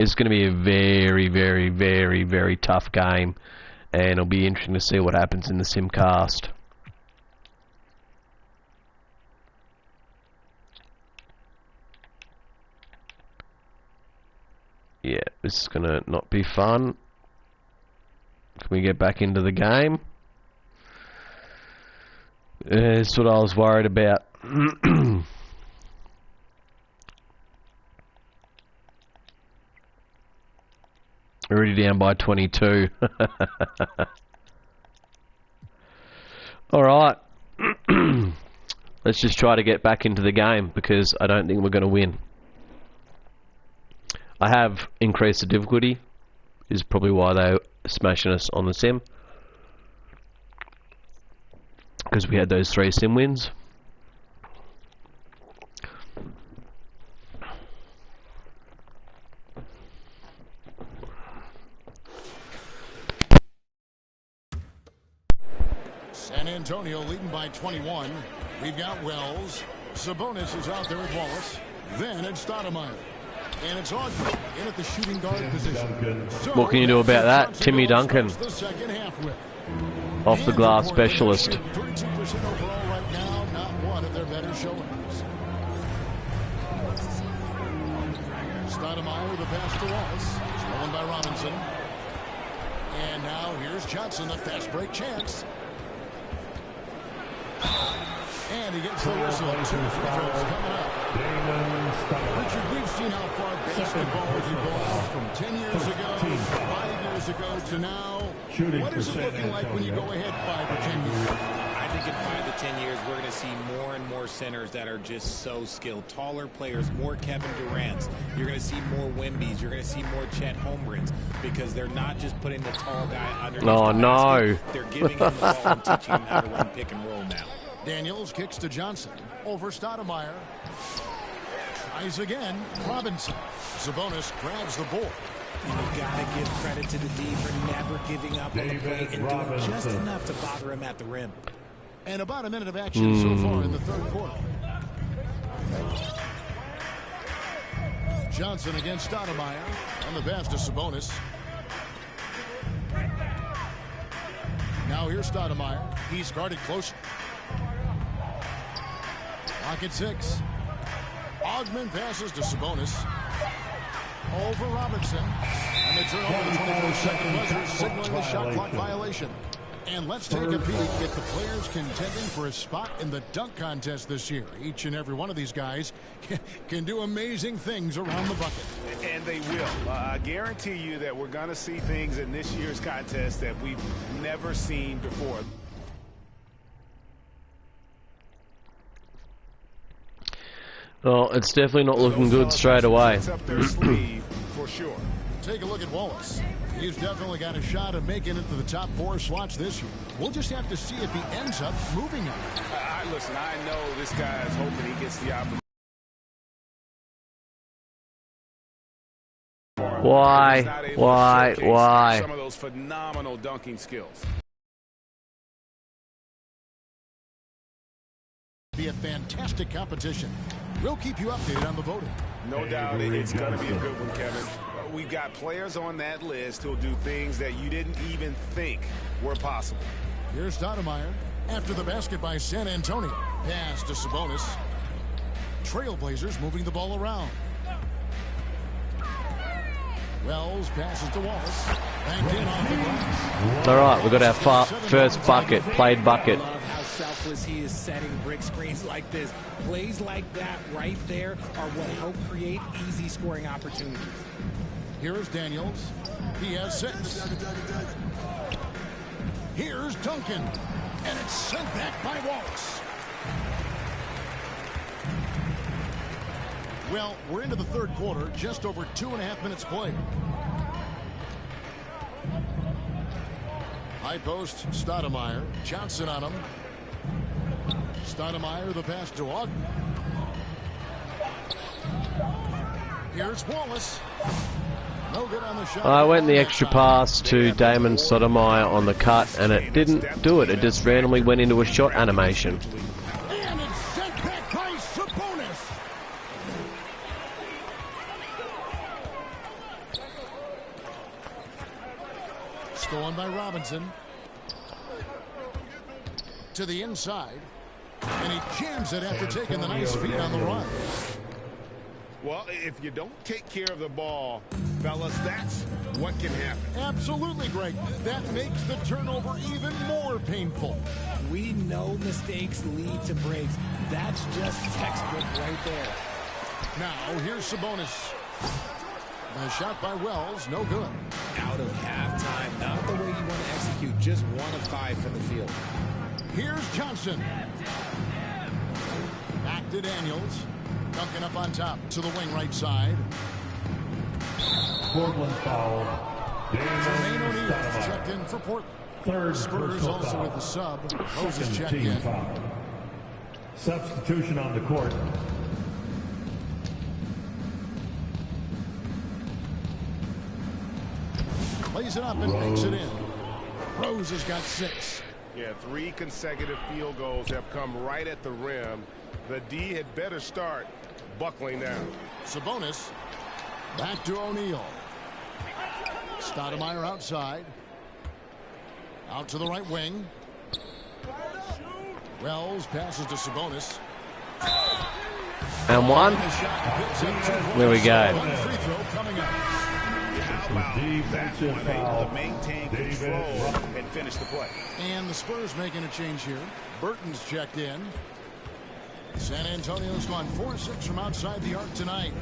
it's going to be a very, very, very, very tough game, and it'll be interesting to see what happens in the simcast. Yeah, this is going to not be fun. Can we get back into the game? That's what I was worried about. Already down by 22. Alright. Let's just try to get back into the game, because I don't think we're going to win. I have increased the difficulty, is probably why they're smashing us on the sim. Because we had those 3 sim wins. San Antonio leading by 21. We've got Wells. Sabonis is out there with Wallace. Then it's Stoudemire. And it's Ogden in at the shooting guard position. So what can you do about that? Timmy Duncan. Off the glass specialist. 32% overall right now, not one of their better showings. Stoudemire, the pass to Wallace. Stolen by Robinson. And now here's Johnson, the fast break chance. And he gets the whistle. 2 free throws coming up. Richard, we've seen how far basketball has evolved from 10 years ago, 5 years ago to now. What is it looking like when you go ahead 5 or 10 years? I think in 5 to 10 years, we're going to see more and more centers that are just so skilled. Taller players, more Kevin Durant's. You're going to see more Wembys. You're going to see more Chet Holmgrens, because they're not just putting the tall guy underneath the basket. They're giving him the ball and teaching him how to run pick and roll now. Daniels kicks to Johnson. Over Stoudemire. Tries again. Robinson. Sabonis grabs the board. And you gotta give credit to the D for never giving up on the play and doing just enough to bother him at the rim. And about a minute of action so far in the third quarter. Johnson against Stoudemire. On the pass to Sabonis. Now here's Stoudemire. He's guarded close. Lock at 6. Ogden passes to Sabonis. Over Robinson. And the turnover, the 24-second buzzer, signaling the shot clock violation. And let's take a peek at the players contending for a spot in the dunk contest this year. Each and every one of these guys can do amazing things around the bucket. And they will. I guarantee you that we're going to see things in this year's contest that we've never seen before. Well, it's definitely not looking good straight away. For sure. Take a look at Wallace. He's definitely got a shot of making it to the top 4 slots this year. We'll just have to see if he ends up moving on. Listen, I know this guy is hoping he gets the opportunity. Why? Some of those phenomenal dunking skills. Be a fantastic competition. We'll keep you updated on the voting. No doubt it's going to be a good one, Kevin. We've got players on that list who'll do things that you didn't even think were possible. Here's Stoudemire after the basket by San Antonio. Pass to Sabonis. Trailblazers moving the ball around. Wells passes to Wallace. Banked in off the glass. All right, we've got our first bucket, played bucket. Selfless he is setting brick screens like this. Plays like that right there are what help create easy scoring opportunities. Here is Daniels. He has 6. Here's Duncan. And it's sent back by Wallace. Well, we're into the third quarter. Just over 2.5 minutes played. High post, Stoudemire. Johnson on him. Stoudemire, the pass to Ogden. Here's Wallace. No good on the shot. I went the extra pass to Damon Stoudemire on the cut, and it didn't do it. It just randomly went into a shot animation. And it's sent back by Sabonis. stolen by Robinson. To the inside. And he jams it after taking the nice feed on the run. Well, if you don't take care of the ball, fellas, that's what can happen. Absolutely, Greg. That makes the turnover even more painful. We know mistakes lead to breaks. That's just textbook right there. Now, here's Sabonis. The shot by Wells, no good. Out of halftime, not the way you want to execute. Just 1 of 5 from the field. Here's Johnson. Back to Daniels. Duncan up on top to the wing right side. Portland foul. Jermaine O'Neal checked in for Portland. Third Spurs also foul. with the sub. Moses Second checked team in. foul. Substitution on the court. Plays it up and makes it in. Rose has got 6. Yeah, 3 consecutive field goals have come right at the rim. The D had better start buckling down. Sabonis. Back to O'Neal. Stoudemire outside. Out to the right wing. Wells passes to Sabonis. And one. There we go. One free throw coming up. How about that one able to maintain control and finish the play? And the Spurs making a change here. Burton's checked in. San Antonio's gone 4-6 from outside the arc tonight.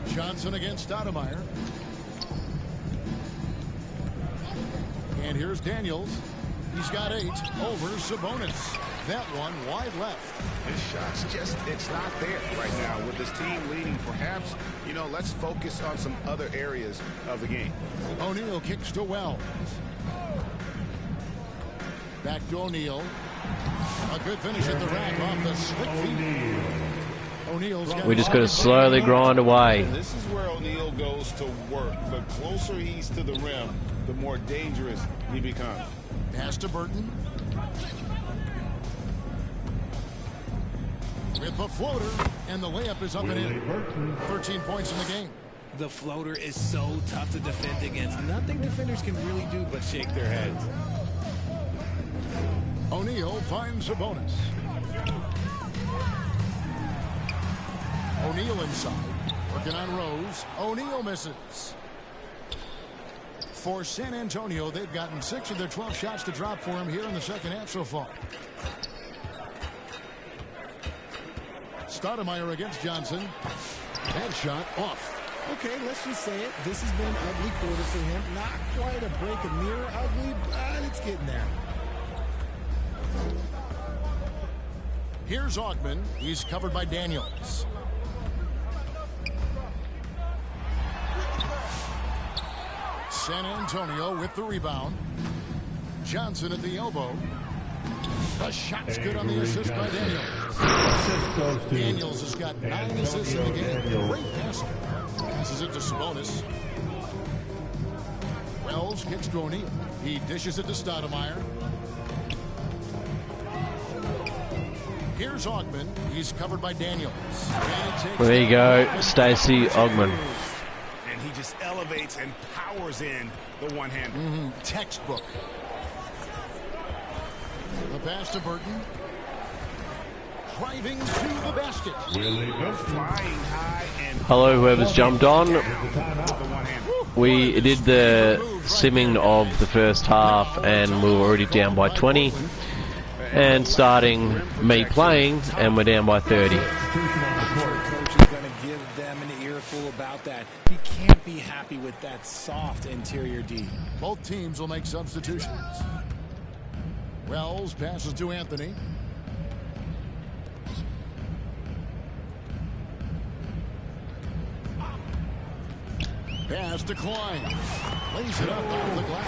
Johnson against Stoudemire. And here's Daniels. He's got 8 over Sabonis. That one wide left. His shot's just, it's not there right now with this team leading. Perhaps, you know, let's focus on some other areas of the game. O'Neal kicks to Wells. Back to O'Neal. A good finish at the rack off the slick feet. O'Neal's got We just got to slowly grind away. This is where O'Neal goes to work. The closer he's to the rim, the more dangerous he becomes. Pass to Burton. With the floater, and the layup is up and in. 13 points in the game. The floater is so tough to defend against. Nothing defenders can really do but shake their heads. O'Neal finds Sabonis. O'Neal inside. Working on Rose. O'Neal misses. For San Antonio, they've gotten 6 of their 12 shots to drop for him here in the second half so far. Stoudemire against Johnson. That shot off. Okay, let's just say it. This has been an ugly quarter for him. Not quite a break of mirror ugly, but it's getting there. Here's Augman. He's covered by Daniels. San Antonio with the rebound. Johnson at the elbow. The shot's good on the assist by Daniels. Daniels has got 9 assists in the game. Great passer. Passes it to Sabonis. Wells kicks to O'Neal. He dishes it to Stoudemire. Here's Augman. He's covered by Daniels. There you go, Stacey Augman. And he just elevates and powers in the one-hander. Textbook. The pass to Burton. Driving to the basket. Flying high and Hello, whoever's jumped on. with the one-hander. We did the simming of the first half, and we were already down by 20. And starting me playing, and we're down by 30. Coach is going to give them an earful about that. He can't be happy with that soft interior D. Both teams will make substitutions. Wells passes to Anthony. Pass to Klein. Lays it up off the glass.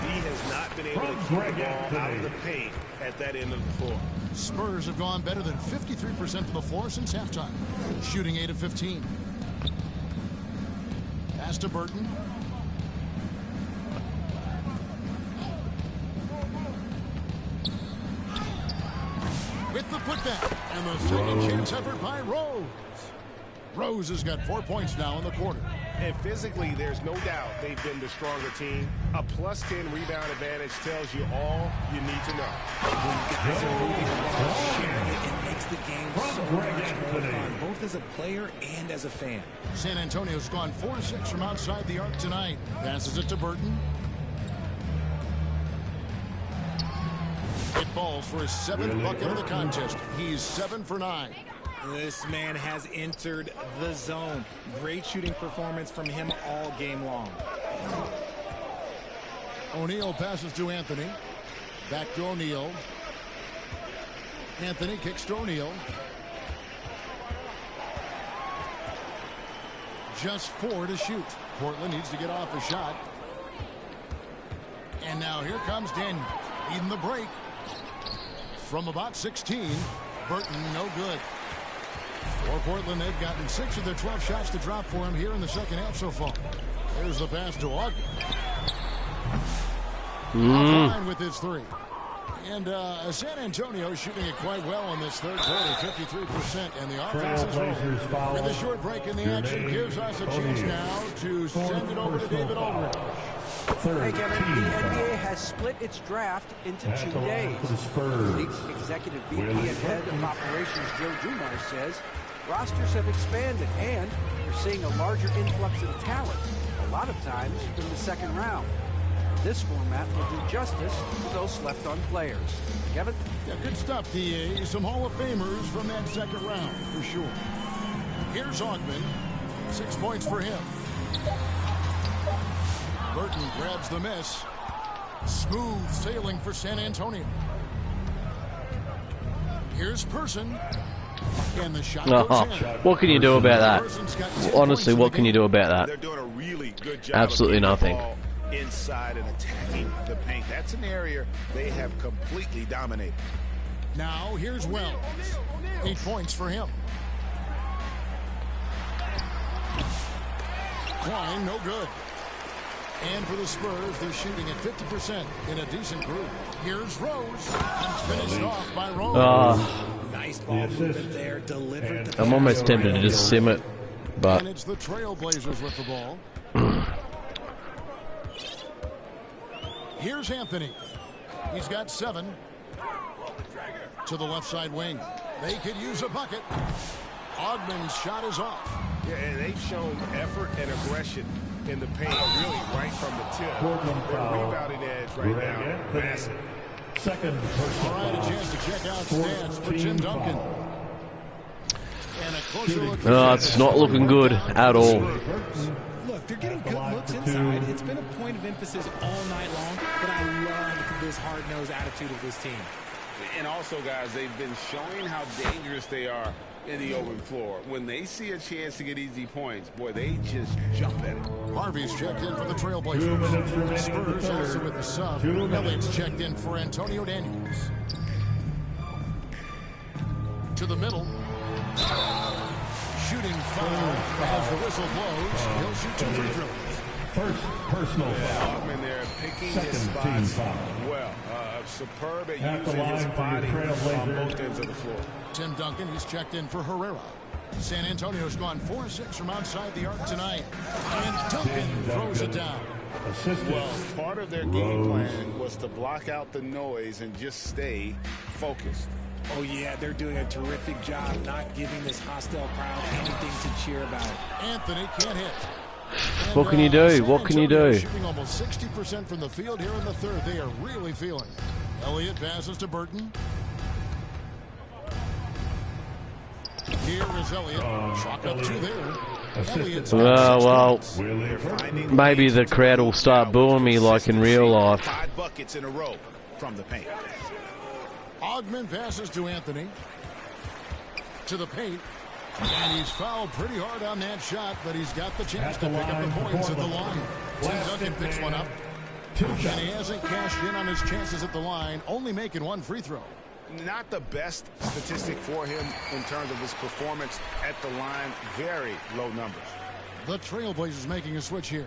He has not been able to keep the ball out of the paint at that end of the floor. Spurs have gone better than 53% from the floor since halftime, shooting 8 of 15. Pass to Burton. With the putback, and the second chance effort by Rose. Rose has got 4 points now in the quarter. And physically, there's no doubt they've been the stronger team. A plus 10 rebound advantage tells you all you need to know. When guys are moving the ball, sharing it, it makes the game so much more fun, both as a player and as a fan. San Antonio's gone 4-6 from outside the arc tonight. Passes it to Burton. It falls for his 7th bucket of the contest. He's 7 for 9. This man has entered the zone. Great shooting performance from him all game long. O'Neal passes to Anthony. Back to O'Neal. Anthony kicks to O'Neal. Just 4 to shoot. Portland needs to get off a shot. And now here comes Daniel. Leading the break. From about 16. Burton, no good. For Portland, they've gotten 6 of their 12 shots to drop for him here in the second half so far. There's the pass to Ogden. Offline with his 3. And San Antonio shooting it quite well in this third quarter, 53%. And the offense is rolling. With a short break in the action gives us a chance now to send it over to David Aldridge. Hey, Kevin, the NBA has split its draft into 2 days. The league's executive VP and head of operations, Joe Dumars, says rosters have expanded and we're seeing a larger influx of talent, a lot of times in the second round. This format will do justice to those left on players. Kevin? Yeah, good stuff, DA. Some Hall of Famers from that second round, for sure. Here's Ogden. 6 points for him. Burton grabs the miss. Smooth sailing for San Antonio. Here's Person. And the shot goes in. What can you do about that? Honestly, what can you do about that? They're doing a really good job. Absolutely nothing. Inside and attacking the paint. That's an area they have completely dominated. Now here's Wells. 8 points for him. Klein, no good. And for the Spurs, they're shooting at 50% in a decent group. Here's Rose. And finished off by Rose. Nice ball movement there. Delivered the I'm almost tempted to just sim it, but And it's the Trailblazers with the ball. Here's Anthony. He's got 7. To the left side wing. They could use a bucket. Ogden's shot is off. Yeah, and they've shown effort and aggression in the paint, really right from the tip. Their rebounding edge right now, massive. Second personal All right, a chance to check out stats for Tim Duncan. And a closer look. no, it's not looking good at all. Look, they're getting good looks inside. It's been a point of emphasis all night long, but I love this hard-nosed attitude of this team. And also, guys, they've been showing how dangerous they are in the open floor. When they see a chance to get easy points, boy, they just jump at it. Harvey's checked in for the Trailblazers. Spurs also with the sub. Elliott's checked in for Antonio Daniels. To the middle. Shooting foul as the whistle blows. He'll shoot 2 free throws. First personal foul. Ogden there picking Second his team spots foul. well. Superb at At the using his line for body your on Trailblazers. both ends of the floor. Tim Duncan, he's checked in for Herrera. San Antonio's gone 4-6 from outside the arc tonight. And Duncan throws it down. Assistant. Well, part of their game plan was to block out the noise and just stay focused. Oh, yeah, they're doing a terrific job not giving this hostile crowd anything to cheer about. Anthony can't hit. And, What can you do? San What can you Antonio do? Shooting almost 60% from the field here in the third. They are really feeling it. Elliott passes to Burton. Here is Elliott. Chalk up 2 there. Elliott's well, maybe the crowd will start booing me like in real life. 5 buckets in a row from the paint. Ogden passes to Anthony. To the paint. And he's fouled pretty hard on that shot, but he's got the chance to pick up the points at the line. Tim Duncan picks one up. And he hasn't cashed in on his chances at the line, only making 1 free throw. Not the best statistic for him in terms of his performance at the line. Very low numbers. The Trailblazers making a switch here.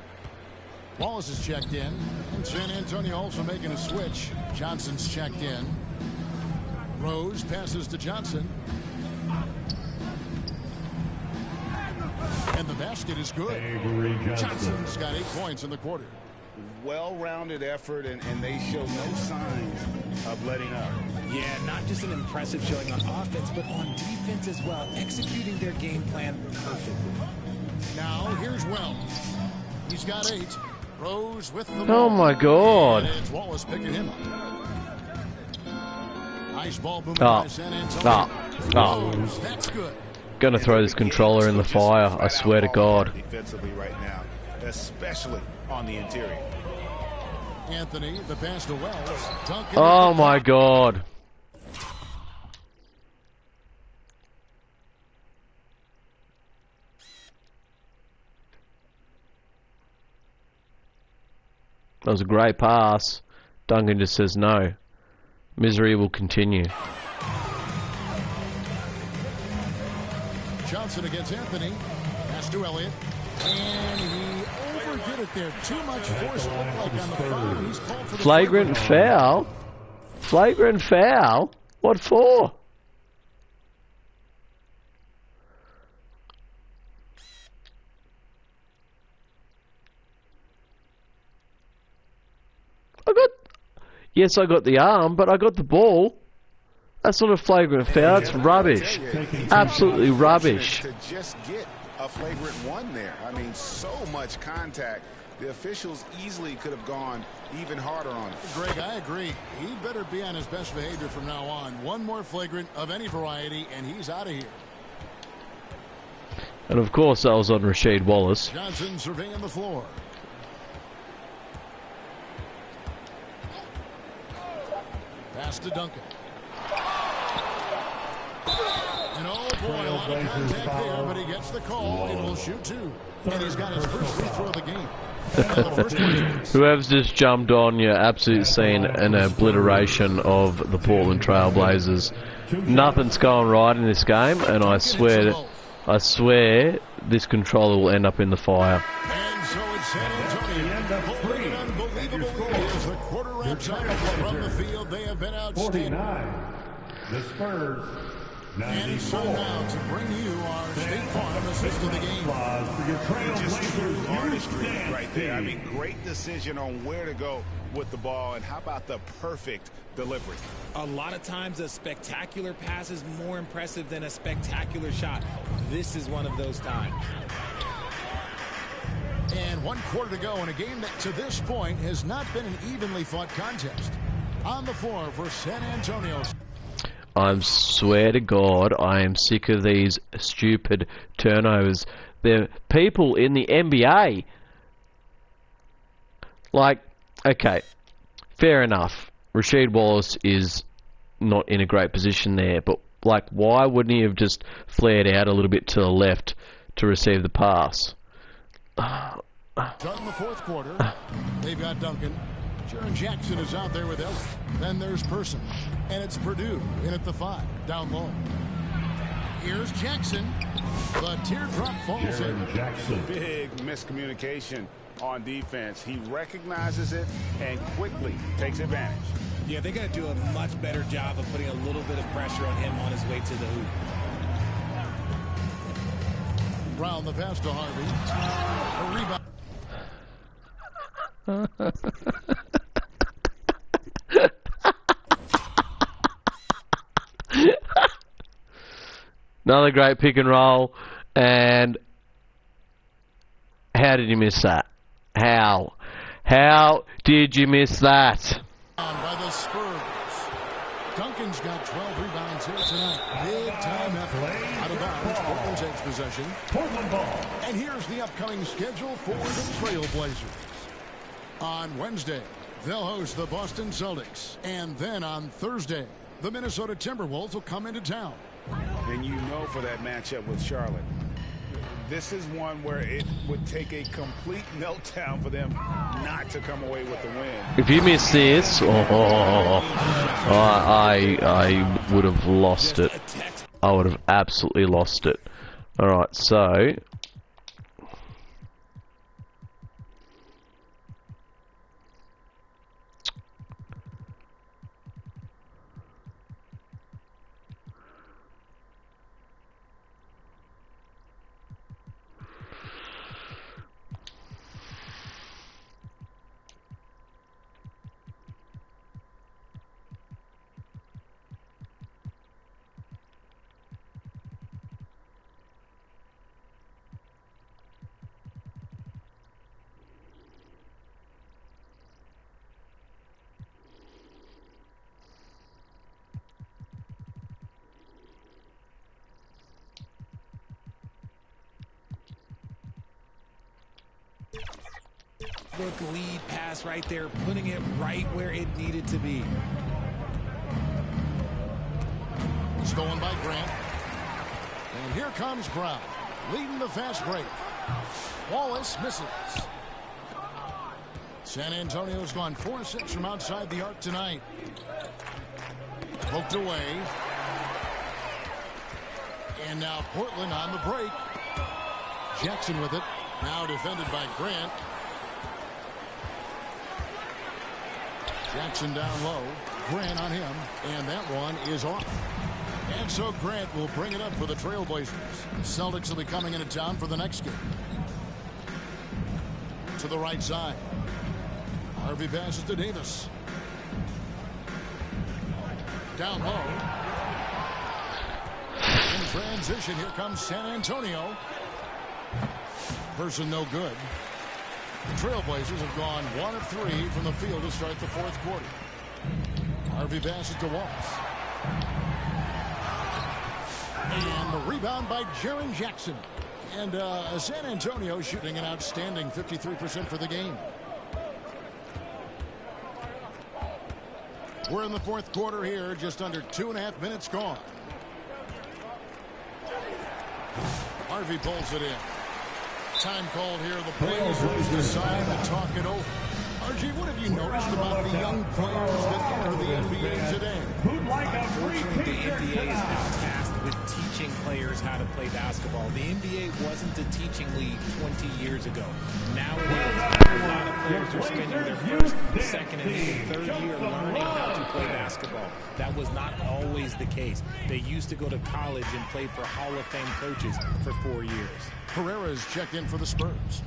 Wallace is checked in. And San Antonio also making a switch. Johnson's checked in. Rose passes to Johnson. basket is good. Johnson's got 8 points in the quarter. Well-rounded effort, and they show no signs of letting up. Yeah, not just an impressive showing on offense, but on defense as well, executing their game plan perfectly. Now, here's Wells. He's got 8. Rose with the Oh ball. my God. And it's Wallace picking him up. Nice ball booming Oh. by San Antonio. Rose, that's good. Gonna throw this controller in the fire, I swear to God. Defensively right now, especially on the interior. Anthony, the pass to Wells. Duncan. Oh my God. That was a great pass. Duncan just says no. Misery will continue. Johnson against Anthony. Pass to Elliott. And he overdid it there. Too much force, it looked like, on the foul. He's called for the Flagrant foul? Flagrant foul? What for? Yes, I got the arm, but I got the ball. That's not a flagrant foul. It's rubbish. Absolutely rubbish. To just get a flagrant one there. I mean, so much contact. The officials easily could have gone even harder on it. Greg, I agree. He better be on his best behavior from now on. One more flagrant of any variety, and he's out of here. And of course, that was on Rasheed Wallace. Johnson surveying the floor. Pass to Duncan. And oh boy, a lot of contact there, but he gets the call and will shoot 2. And he's got his first free throw of the game. Whoever's just jumped on, you're absolutely seeing an obliteration of the Portland Trail Blazers. Nothing's going right in this game, and I swear this controller will end up in the fire. And so it's San Antonio holding an unbelievable lead as the quarter wraps up from the field. They have been outstanding. 49. The Spurs. And it's time now to bring you our State Farm assist of the game. Just true artistry right there. I mean, great decision on where to go with the ball, and how about the perfect delivery? A lot of times a spectacular pass is more impressive than a spectacular shot. This is one of those times. And 1 quarter to go in a game that to this point has not been an evenly fought contest. On the floor for San Antonio. I swear to God, I am sick of these stupid turnovers. There are people in the NBA. Like, okay, fair enough. Rasheed Wallace is not in a great position there, but like, why wouldn't he have just flared out a little bit to the left to receive the pass? Start in the 4th quarter. They've got Duncan. Jaren Jackson is out there with Elliott. Then there's Person. And it's Purdue in at the 5, down low. Here's Jackson. The teardrop falls in. Jackson. Big miscommunication on defense. He recognizes it and quickly takes advantage. Yeah, they got to do a much better job of putting a little bit of pressure on him on his way to the hoop. Brown the pass to Harvey. A rebound. Another great pick and roll, and how did you miss that? How did you miss that? By the Spurs. Duncan's got 12 rebounds here tonight. Big time effort. Out of bounds. Portland's edge possession. Portland ball. And here's the upcoming schedule for the Trailblazers. On Wednesday, they'll host the Boston Celtics. And then on Thursday, the Minnesota Timberwolves will come into town. And you know, for that matchup with Charlotte, this is one where it would take a complete meltdown for them not to come away with the win. If you miss this, I would have lost it. I would have absolutely lost it. Alright, so look lead pass right there, putting it right where it needed to be. Stolen by Grant. And here comes Brown, leading the fast break. Wallace misses. San Antonio's gone 4-6 from outside the arc tonight. Poked away. And now Portland on the break. Jackson with it. Now defended by Grant. Jackson down low. Grant on him. And that one is off. And so Grant will bring it up for the Trailblazers. The Celtics will be coming into town for the next game. To the right side. Harvey passes to Davis. Down low. In transition, here comes San Antonio. Person no good. The Trailblazers have gone 1 of 3 from the field to start the fourth quarter. Harvey passes to Wallace. And the rebound by Jaren Jackson. And San Antonio shooting an outstanding 53% for the game. We're in the fourth quarter here, just under 2.5 minutes gone. Harvey pulls it in. Time called here. The Blazers decide to talk it over. RG, what have you noticed about the young players that enter the NBA today? Unfortunately, the NBA is now tasked with teaching players how to play basketball. The NBA wasn't a teaching league 20 years ago. Now it is. A lot of players are spending their first, second, and even third year learning how to play basketball. That was not always the case. They used to go to college and play for Hall of Fame coaches for 4 years. Herrera's checked in for the Spurs.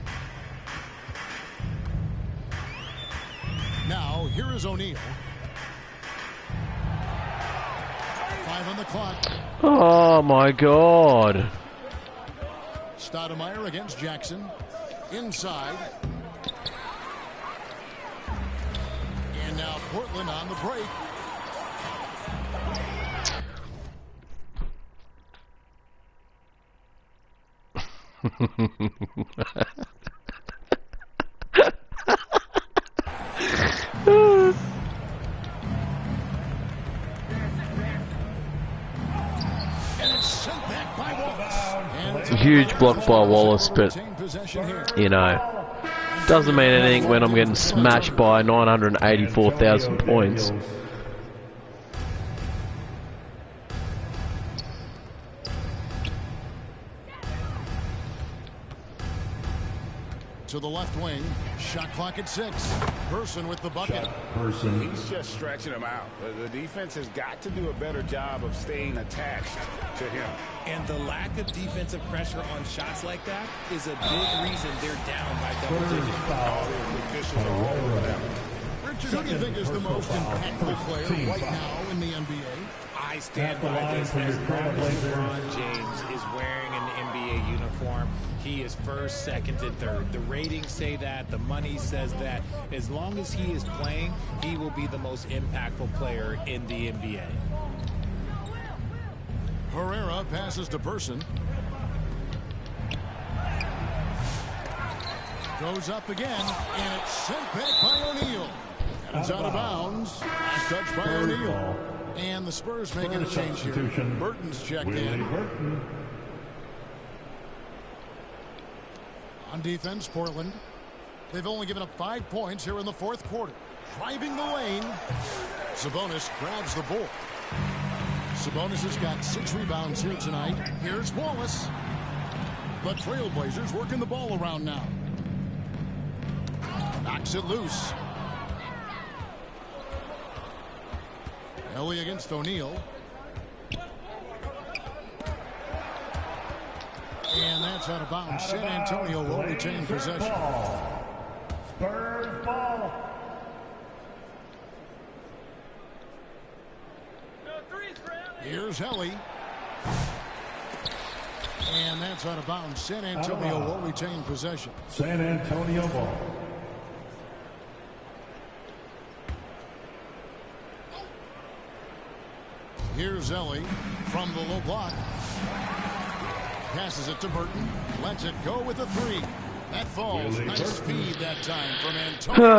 Now, here is O'Neal. 5 on the clock. Oh, my God. Stoudemire against Jackson. Inside. And now Portland on the break. Huge block by Wallace, but you know, doesn't mean anything when I'm getting smashed by 984,000 points. To the left wing. Shot clock at 6. Person with the bucket. Person. He's just stretching him out. The defense has got to do a better job of staying attached to him. And the lack of defensive pressure on shots like that is a big reason they're down by double digits. Richard, who do you think is the most impactful player right now in the NBA? I stand by this. As long as LeBron James is wearing an NBA uniform, he is first, second, and third. The ratings say that. The money says that. As long as he is playing, he will be the most impactful player in the NBA. Herrera passes to Person. Goes up again, and it's sent back by O'Neal. And it's out of bounds. Touched by O'Neal. And the Spurs making a change here. Burton's checked in. On defense, Portland. They've only given up 5 points here in the fourth quarter. Driving the lane. Sabonis grabs the ball. Sabonis has got 6 rebounds here tonight. Here's Wallace. The Trailblazers working the ball around now. Knocks it loose. Ellie against O'Neal. And that's out of bounds. San Antonio will retain possession. Spurs ball. Here's Ellie. And that's out of bounds. San Antonio will retain possession. San Antonio ball. Here's Ellie from the low block. Passes it to Burton. Lets it go with a 3. That falls. Nice feed that time from Antonio.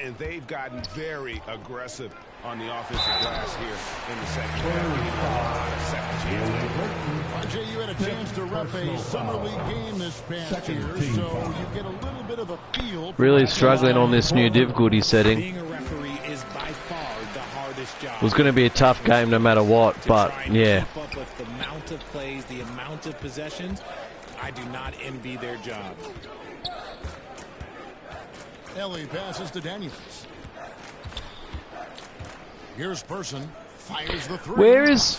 And they've gotten very aggressive on the offensive glass here in the second half. RJ, you had a chance to rep a summer league game this past year, so you get a little bit of a feel. Really struggling on this new difficulty setting. Being a referee is by far the hardest job. It was going to be a tough game no matter what, but yeah. Keep up with the amount of plays, the amount of possessions. I do not envy their job. Ellie passes to Daniels. Here's Person. Fires the three. Where is...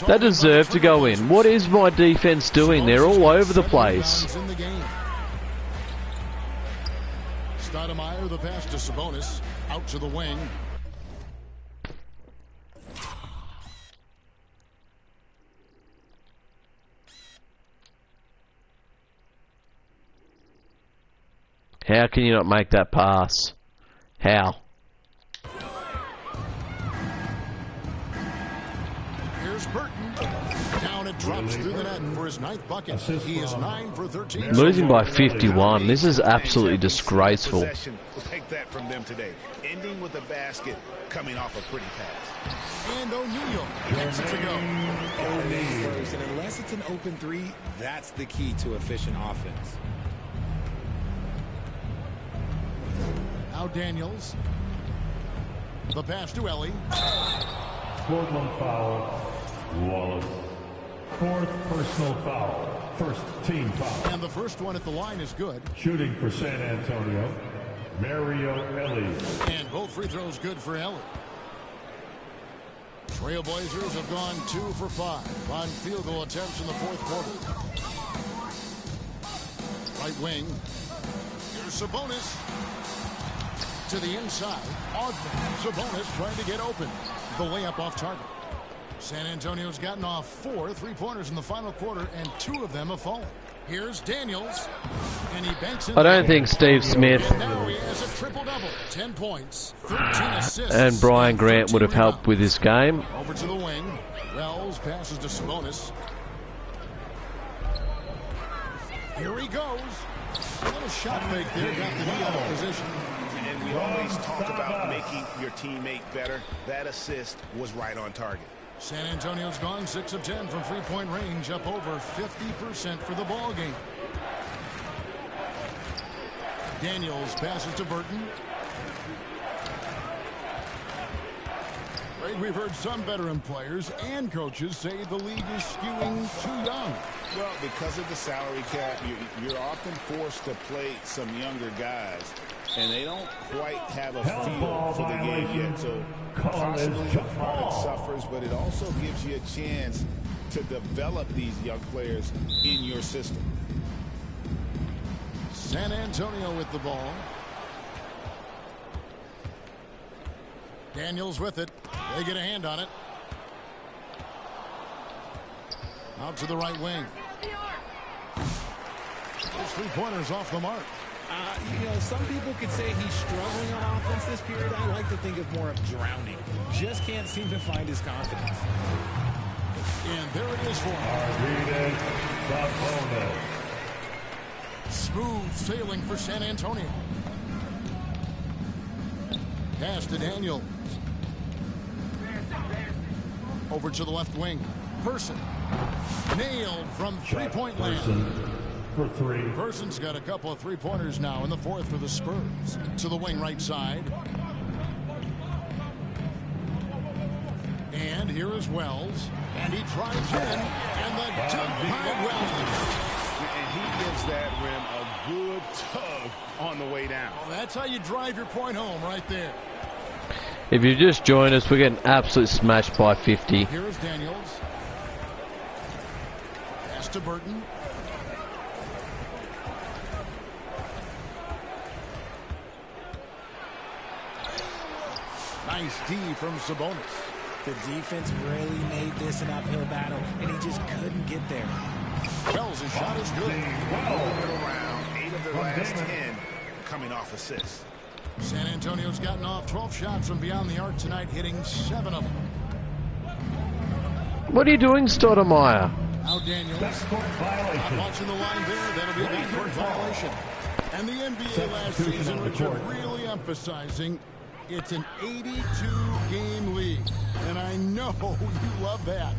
That deserved to go in. What is my defense doing? They're all over the place. Stoudemire, the pass to Sabonis. Out to the wing. How can you not make that pass? How? Here's Burton. Down it drops through the net for his 9th bucket. He is 9 for 13. Losing by 51. This is absolutely disgraceful. We'll take that from them today. Ending with a basket, coming off a pretty pass. And O'Neal gets it to go. And unless it's an open three, that's the key to efficient offense. Now Daniels. The pass to Ellie. Scored one foul. Wallace. 4th personal foul. 1st team foul. And the first one at the line is good. Shooting for San Antonio, Mario Ellie. And both free throws good for Ellie. Trailblazers have gone 2 for 5 on field goal attempts in the 4th quarter. Right wing. Here's Sabonis. To the inside. Ogden. Sabonis trying to get open. The layup off target. San Antonio's gotten off 4 3-pointers in the final quarter, and 2 of them have fallen. Here's Daniels. And he banks in. I don't think Steve Smith and now he has a triple-double. 10 points, 13 assists. and Brian Grant would have helped with this game. Over to the wing. Wells passes to Sabonis. Here he goes. A little shot fake there. Got the knee out of position. And we always talk about making your teammate better. That assist was right on target. San Antonio's gone 6 of 10 from three-point range, up over 50% for the ball game. Daniels passes to Burton. Greg, we've heard some veteran players and coaches say the league is skewing too young. Well, because of the salary cap, you're often forced to play some younger guys, and they don't quite have a feel for the game yet. So possibly the product suffers, but it also gives you a chance to develop these young players in your system. San Antonio with the ball. Daniels with it. They get a hand on it. Out to the right wing. Those three-pointers off the mark. You know, some people could say he's struggling on offense this period. I like to think of more of drowning. Just can't seem to find his confidence. And there it is for him. Smooth sailing for San Antonio. Pass to Daniels. Over to the left wing. Person. Nailed from three-point land. For 3. Person's got a couple of three-pointers now in the 4th for the Spurs. To the wing right side. And here is Wells. And he tries in. And the dunk by Wells. And he gives that rim a good tug on the way down. Well, that's how you drive your point home right there. If you just joined us, we're getting absolutely smashed by 50. Here is Daniels. Pass to Burton. Nice D from Sabonis. The defense really made this an uphill battle, and he just couldn't get there. Wells' shot is good. Around 8 of their last 10 coming off assists. San Antonio's gotten off 12 shots from beyond the arc tonight, hitting 7 of them. What are you doing, Stoudemire? Now Daniels. Not watching the line there. That'll be a backcourt violation. And the NBA last season, Richard, really emphasizing it's an 82-game league. And I know you love that.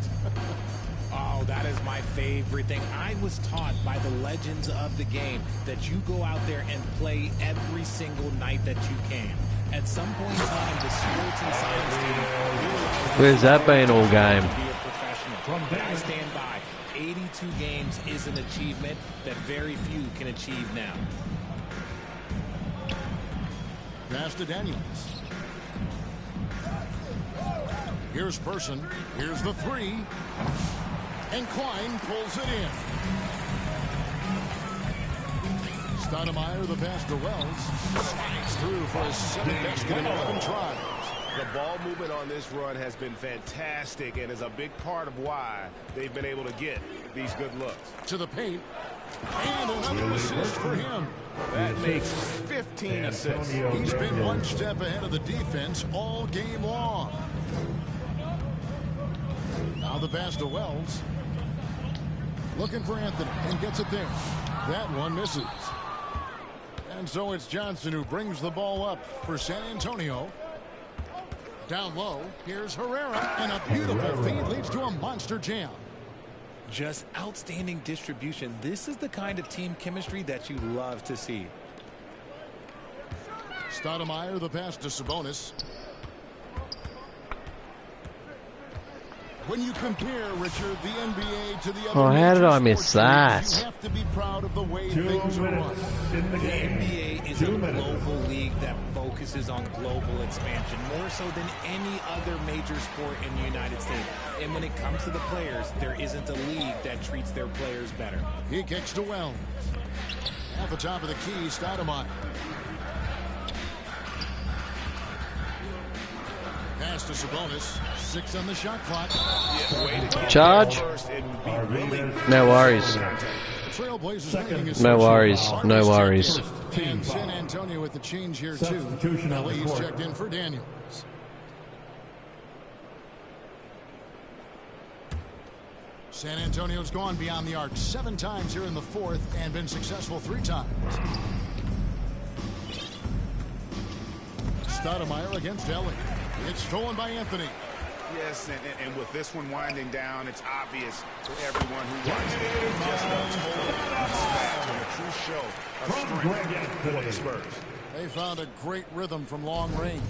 Oh, that is my favorite thing. I was taught by the legends of the game that you go out there and play every single night that you can. At some point in time, the sports and science team Where's that been all game? be a professional. I stand by. 82 games is an achievement that very few can achieve now. Pass to Daniels. Here's Person. Here's the three. And Klein pulls it in. Stoudemire, the pass to Wells. Slides through for his second basket in 11 tries. The ball movement on this run has been fantastic and is a big part of why they've been able to get these good looks. To the paint. And another assist for him. That makes 15 assists. He's been one step ahead of the defense all game long. Now the pass to Wells. Looking for Anthony and gets it there. That one misses. And so it's Johnson who brings the ball up for San Antonio. Down low, here's Herrera, and a beautiful feed leads to a monster jam. Just outstanding distribution. This is the kind of team chemistry that you love to see. Stoudemire, the pass to Sabonis. When you compare, Richard, the NBA to the other how did I miss sports that? leagues, you have to be proud of the way things are run. The NBA is a global league that focuses on global expansion more so than any other major sport in the United States. And when it comes to the players, there isn't a league that treats their players better. He kicks to Wells. At the top of the key, Stoudemire. Pass to Sabonis. 6 on the shot clock. Charge. No worries. No worries. No worries. And San Antonio with the change here too. He's checked in for Daniels. San Antonio's gone beyond the arc 7 times here in the fourth and been successful 3 times. Stoudemire against Ellie. It's stolen by Anthony. Yes, and with this one winding down, it's obvious to everyone who watches it. Just a total mismatch and a true show of strength for the Spurs. They found a great rhythm from long range.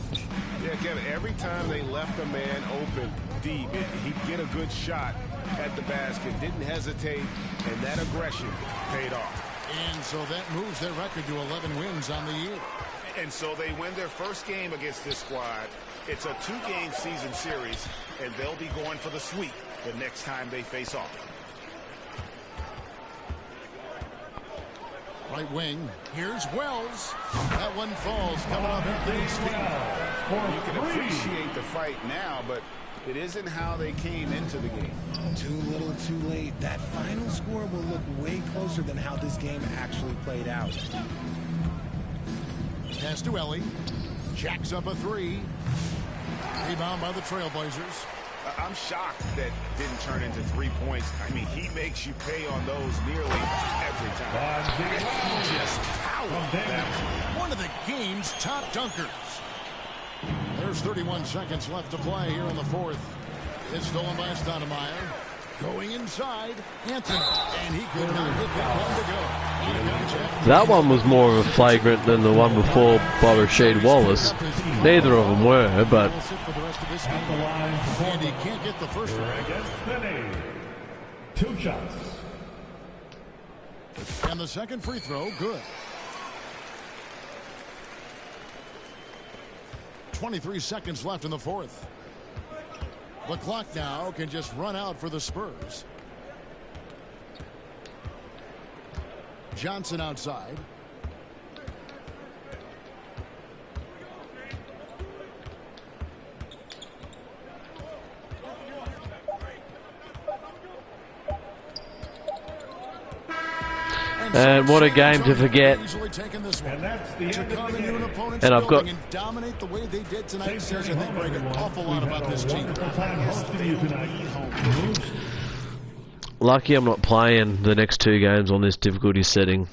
Yeah, Kevin, every time they left a man open deep, he'd get a good shot at the basket, didn't hesitate, and that aggression paid off. And so that moves their record to 11 wins on the year. And so they win their first game against this squad. It's a 2-game season series, and they'll be going for the sweep the next time they face off. Right wing. Here's Wells. That one falls coming off Anthony's feet. You can appreciate the fight now, but it isn't how they came into the game. Too little, too late. That final score will look way closer than how this game actually played out. Pass to Ellie. Jacks up a 3. Rebound by the Trailblazers. I'm shocked that didn't turn into 3 points. I mean, he makes you pay on those nearly every time. Just power. One of the game's top dunkers. There's 31 seconds left to play here in the fourth. It's stolen by Stoudemire. Going inside, Anthony, and he could not get that one to go. That one was more of a flagrant than the one before by Rasheed Wallace. Neither of them were, but And he can't get the first one. 2 shots. And the second free throw, good. 23 seconds left in the fourth. The clock now can just run out for the Spurs. Johnson outside. And what a game to forget. And I've got... dominate the way they did tonight says I think break an awful lot about this team. Lucky I'm not playing the next 2 games on this difficulty setting.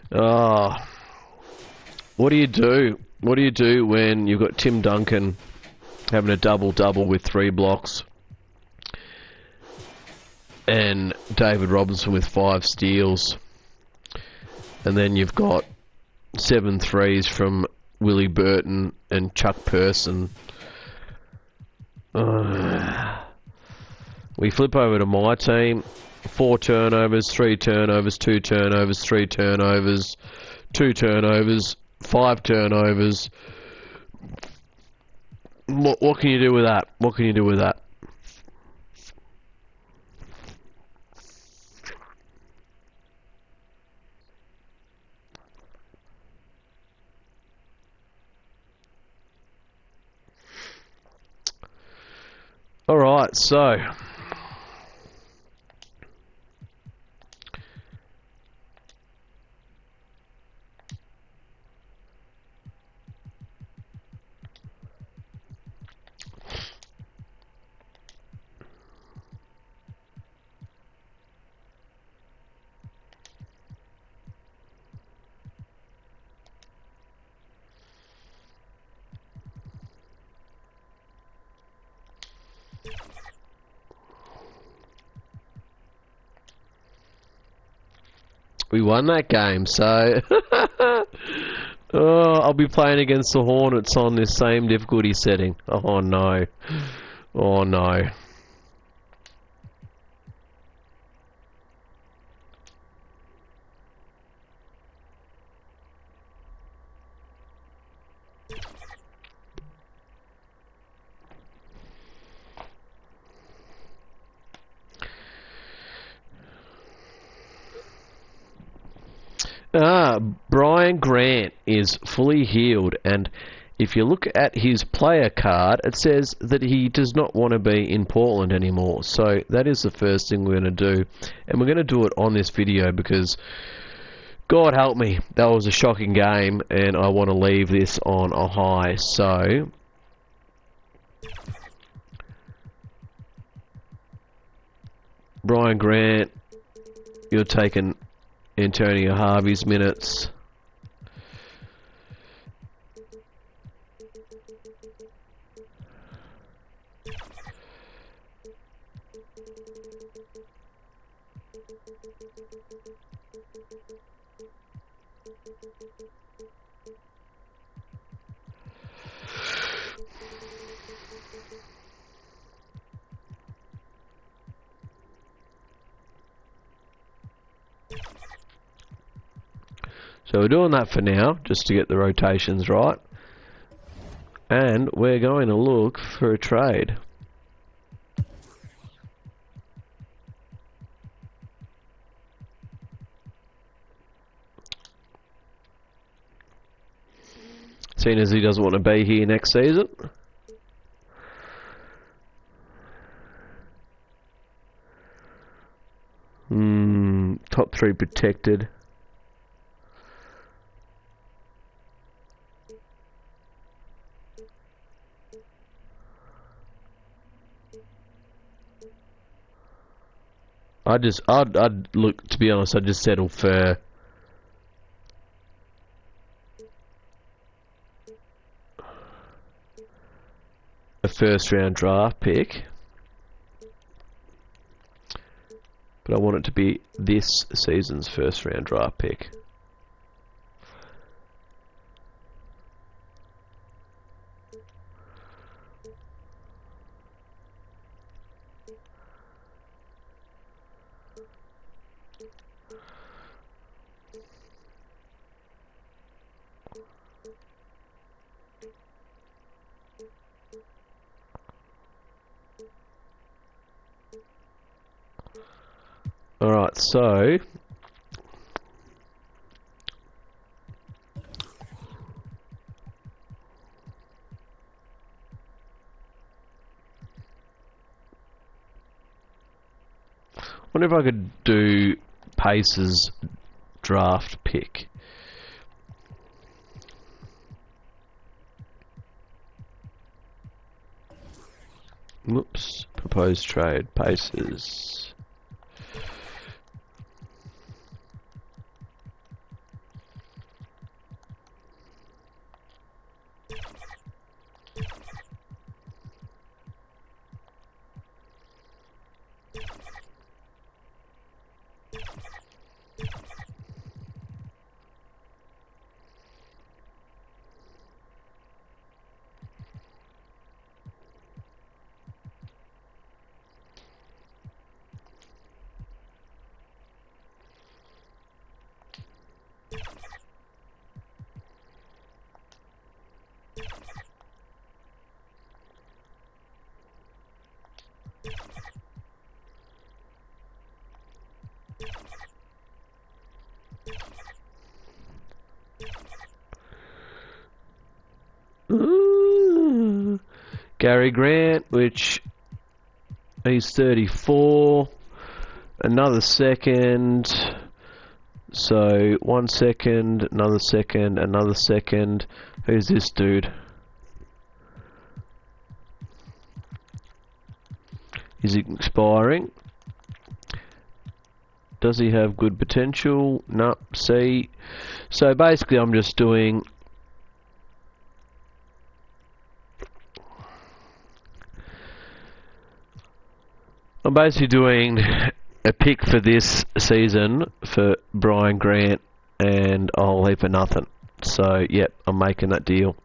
What do you do? What do you do when you've got Tim Duncan having a double-double with 3 blocks and David Robinson with 5 steals, and then you've got 7 threes from Willie Burton and Chuck Person? We flip over to my team. 4 turnovers, 3 turnovers, 2 turnovers, 3 turnovers, 2 turnovers, 5 turnovers. What can you do with that? What can you do with that? Alright, so we won that game, so oh, I'll be playing against the Hornets on this same difficulty setting. Oh no. Oh no. Brian Grant is fully healed, and if you look at his player card, it says that he does not want to be in Portland anymore. So that is the first thing we're going to do, and we're going to do it on this video because, God help me, that was a shocking game, and I want to leave this on a high. So Brian Grant, you're taking Antonio Harvey's minutes. So we're doing that for now, just to get the rotations right. And we're going to look for a trade. Seeing as he doesn't want to be here next season. Top 3 protected. I'd look, to be honest, I'd just settle for a first round draft pick, but I want it to be this season's first round draft pick. Alright, so wonder if I could do Pacers draft pick. Whoops, proposed trade, Pacers. Gary Grant, which he's 34. Another second. So 1 second, another second, another second. Who's this dude? Is he expiring? Does he have good potential? No. C. So basically I'm just doing a pick for this season for Brian Grant and a whole heap of nothing. So, yep, I'm making that deal.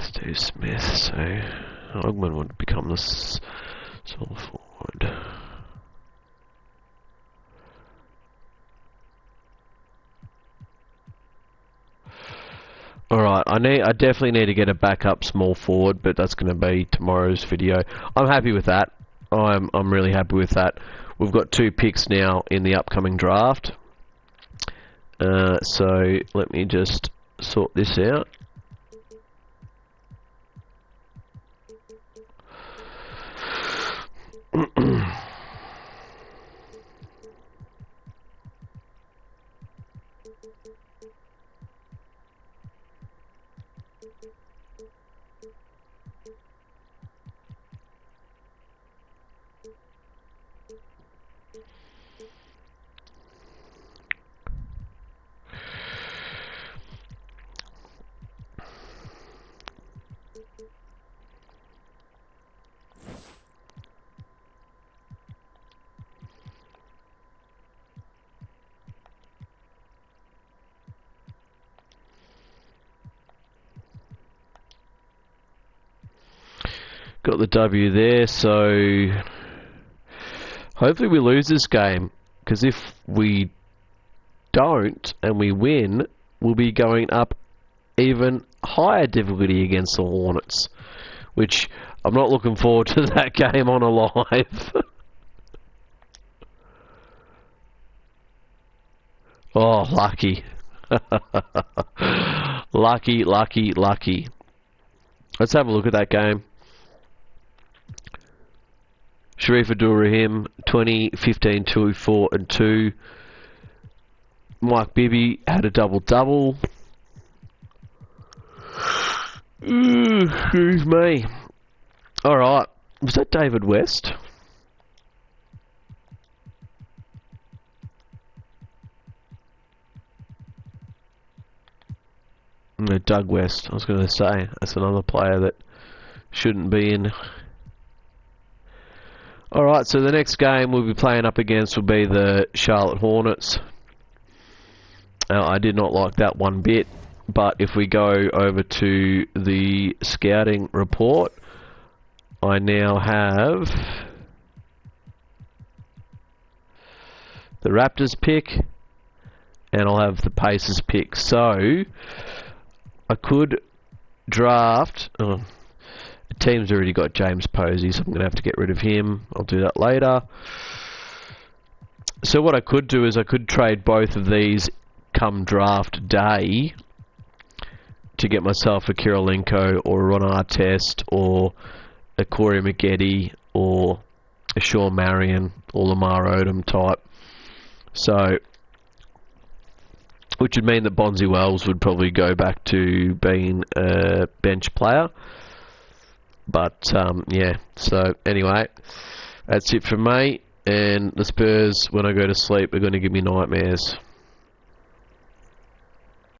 Steve Smith, so Ogman would become the small forward. Alright, I definitely need to get a backup small forward, but that's going to be tomorrow's video. I'm happy with that. I'm really happy with that. We've got 2 picks now in the upcoming draft. So let me just sort this out. Got the W there, so hopefully we lose this game, because if we don't and we win, we'll be going up even higher difficulty against the Hornets, which I'm not looking forward to that game on a live. Oh, lucky. Lucky, lucky, lucky. Let's have a look at that game. Sharif Abdul-Rahim, 20, 15, 2, 4 and 2. Mike Bibby had a double-double. Excuse me. Alright, was that David West? No, Doug West, I was going to say. That's another player that shouldn't be in. Alright, so the next game we'll be playing up against will be the Charlotte Hornets. I did not like that one bit, but if we go over to the scouting report, I now have the Raptors pick, and I'll have the Pacers pick. So, I could draft... the team's already got James Posey, so I'm going to have to get rid of him. I'll do that later. So what I could do is I could trade both of these come draft day to get myself a Kirilenko or a Ron Artest or a Corey Maggette or a Shawn Marion or Lamar Odom type. So, which would mean that Bonzi Wells would probably go back to being a bench player. But, yeah, so anyway, that's it from me, and the Spurs, when I go to sleep, are going to give me nightmares.